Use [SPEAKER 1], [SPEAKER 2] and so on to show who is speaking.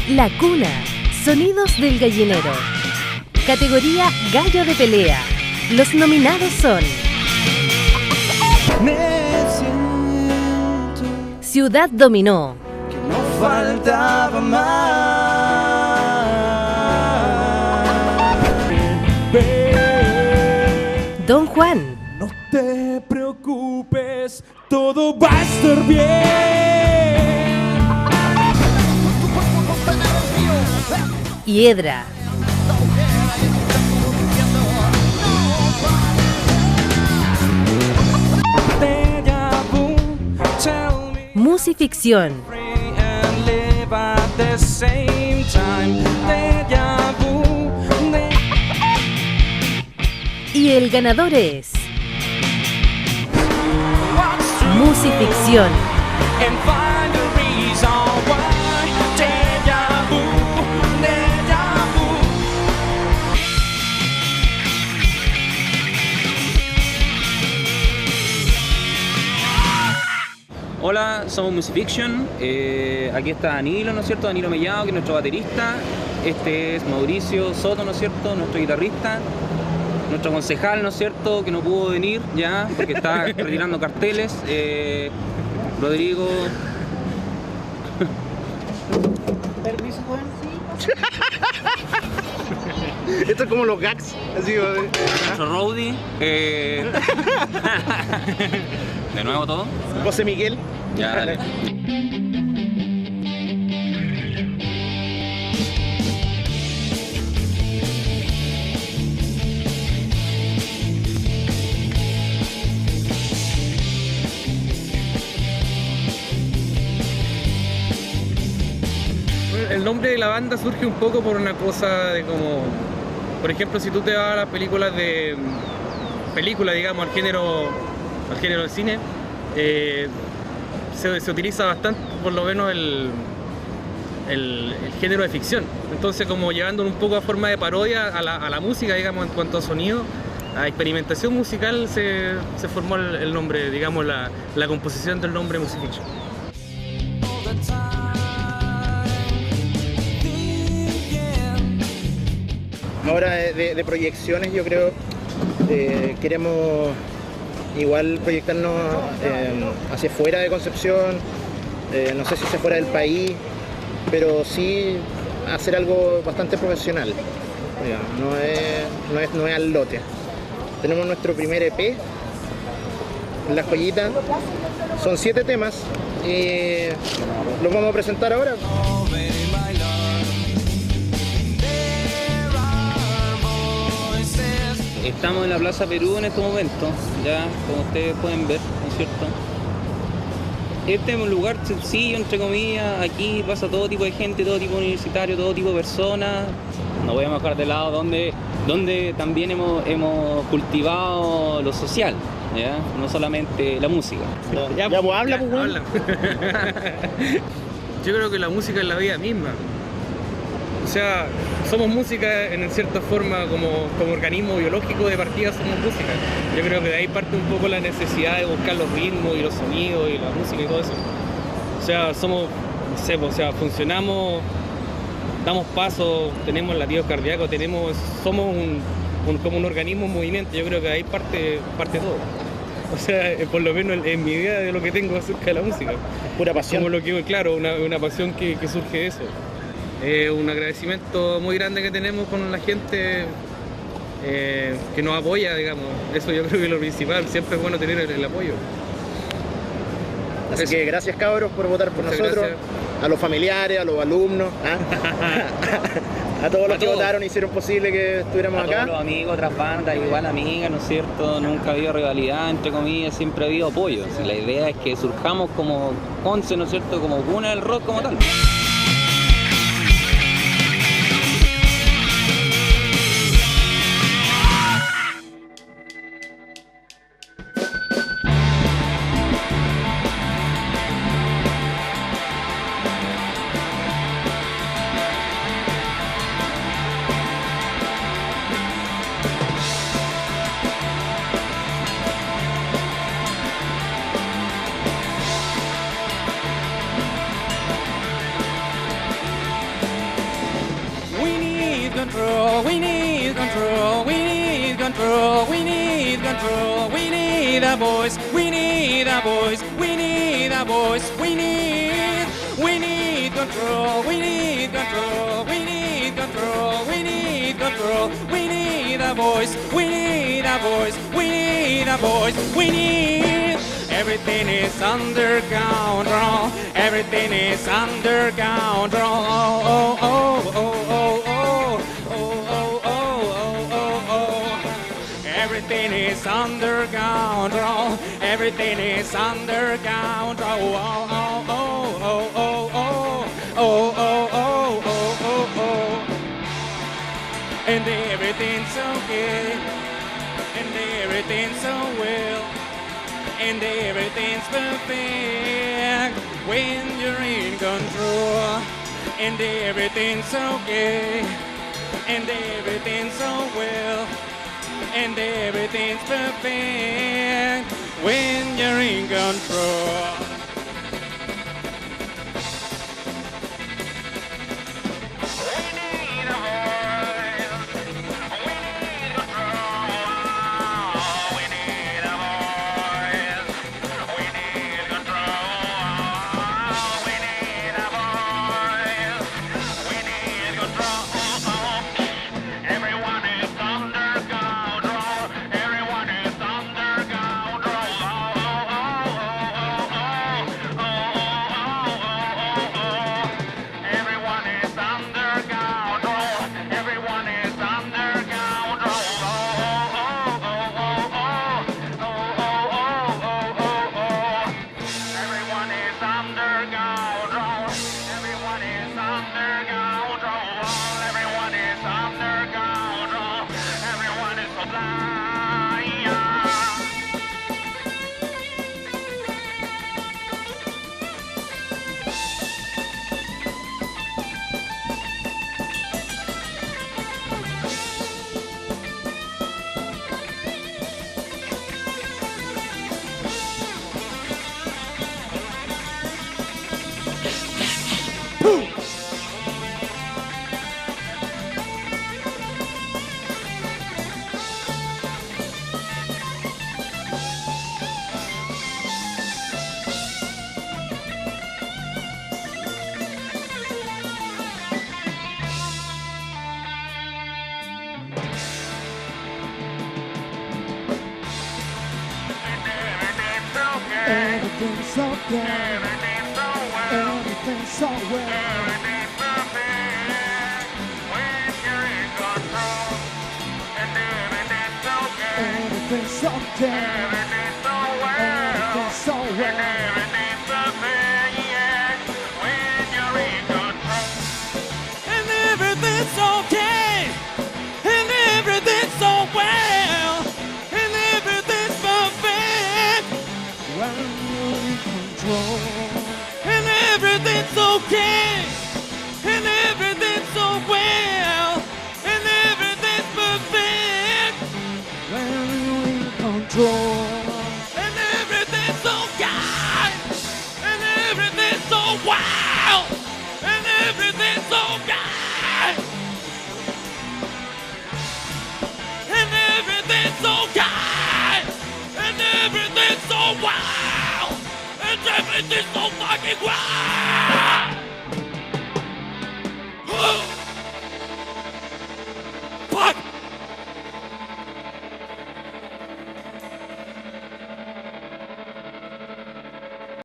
[SPEAKER 1] La Cuna, sonidos del gallinero. Categoría Gallo de Pelea. Los nominados son Ciudad Dominó,
[SPEAKER 2] Que no faltaba más.
[SPEAKER 1] Don Juan,
[SPEAKER 2] No te preocupes, todo va a estar bien.
[SPEAKER 1] Hiedra, Musificción, y el ganador es Musificción.
[SPEAKER 3] Hola, somos Musifiction. Aquí está Danilo, ¿no es cierto? Danilo Mellado, que es nuestro baterista. Este es Mauricio Soto, ¿no es cierto? Nuestro guitarrista. Nuestro concejal, ¿no es cierto? Que no pudo venir ya porque está retirando carteles. Rodrigo.
[SPEAKER 4] Permiso, Juan.
[SPEAKER 5] Esto es como los gags, así.
[SPEAKER 3] Nuestro Rowdy. De nuevo todo.
[SPEAKER 5] José Miguel.
[SPEAKER 3] Ya, dale.
[SPEAKER 6] El nombre de la banda surge un poco por una cosa de como, por ejemplo, si tú te vas a las películas digamos, al género del cine, se utiliza bastante, por lo menos el género de ficción. Entonces, como llevándolo un poco a forma de parodia a la música, digamos, en cuanto a sonido, a experimentación musical, se formó el nombre, digamos, la composición del nombre Musifiction.
[SPEAKER 5] Ahora de proyecciones, yo creo, queremos igual proyectarnos hacia fuera de Concepción, no sé si hacia fuera del país, pero sí hacer algo bastante profesional, digamos, no es al lote. Tenemos nuestro primer EP, La Joyita, son 7 temas y los vamos a presentar ahora.
[SPEAKER 3] Estamos en la Plaza Perú en este momento, ya como ustedes pueden ver, ¿no es cierto? Este es un lugar sencillo, entre comillas, aquí pasa todo tipo de gente, todo tipo de universitario, todo tipo de personas. No voy a dejar de lado donde también hemos cultivado lo social, ¿ya? No solamente la música.
[SPEAKER 5] Ya pues habla, pues,
[SPEAKER 6] Habla. Yo creo que la música es la vida misma. O sea, somos música en cierta forma como organismo biológico de partida, somos música. Yo creo que de ahí parte un poco la necesidad de buscar los ritmos y los sonidos y la música y todo eso. O sea, somos, no sé, o sea, funcionamos, damos pasos, tenemos latidos cardíacos, somos como un organismo en movimiento. Yo creo que de ahí parte todo. O sea, por lo menos en mi idea de lo que tengo acerca de la música.
[SPEAKER 5] Pura pasión.
[SPEAKER 6] Como lo que, claro, una pasión que surge de eso. Un agradecimiento muy grande que tenemos con la gente que nos apoya, digamos. Eso yo creo que es lo principal, siempre es bueno tener el apoyo.
[SPEAKER 5] Así
[SPEAKER 6] Eso.
[SPEAKER 5] que gracias, cabros, por votar por
[SPEAKER 6] Muchas
[SPEAKER 5] nosotros,
[SPEAKER 6] gracias.
[SPEAKER 5] a los familiares, a los alumnos, a todos los que
[SPEAKER 3] todos.
[SPEAKER 5] votaron y hicieron posible que estuviéramos
[SPEAKER 3] A todos
[SPEAKER 5] acá.
[SPEAKER 3] los amigos, otras bandas, igual amigas, ¿no es cierto? Nunca ha habido rivalidad, entre comillas, siempre ha habido apoyo. O sea, la idea es que surjamos como 11, ¿no es cierto? Como cuna del rock como tal. control, we need control, we need control, we need control, we need a voice, we need a voice, we need a voice, we need control, we need control, we need control, we need control, we need a voice, we need a voice, we need a voice, we need. Everything is under control, everything is under control. Oh, oh, oh, oh, oh, oh, oh, oh, oh, oh. Everything is under control, everything is under control. Oh, oh, oh, oh, oh, oh, oh, oh, oh, oh, oh. And everything's okay, and everything's so well. And everything's perfect when you're in control. And everything's okay. And everything's so well. And everything's perfect when you're in control.
[SPEAKER 2] Everything's okay. Everything's so well.
[SPEAKER 7] Everything's perfect when you're in control. And everything's okay.
[SPEAKER 2] Everything's okay.
[SPEAKER 7] Everything's so well.
[SPEAKER 2] Everything's so
[SPEAKER 7] And
[SPEAKER 2] well.
[SPEAKER 7] everything's perfect, yeah, when you're in control.
[SPEAKER 3] And everything's okay. And everything's so well. And everything's perfect.
[SPEAKER 2] When you're in control.
[SPEAKER 3] And everything's okay. And everything's so well. And everything's perfect.
[SPEAKER 2] When you're in control.
[SPEAKER 3] And everything's okay. And everything's so wild. And everything's okay. And everything's okay. And everything's so wild. And everything's so fucking wild.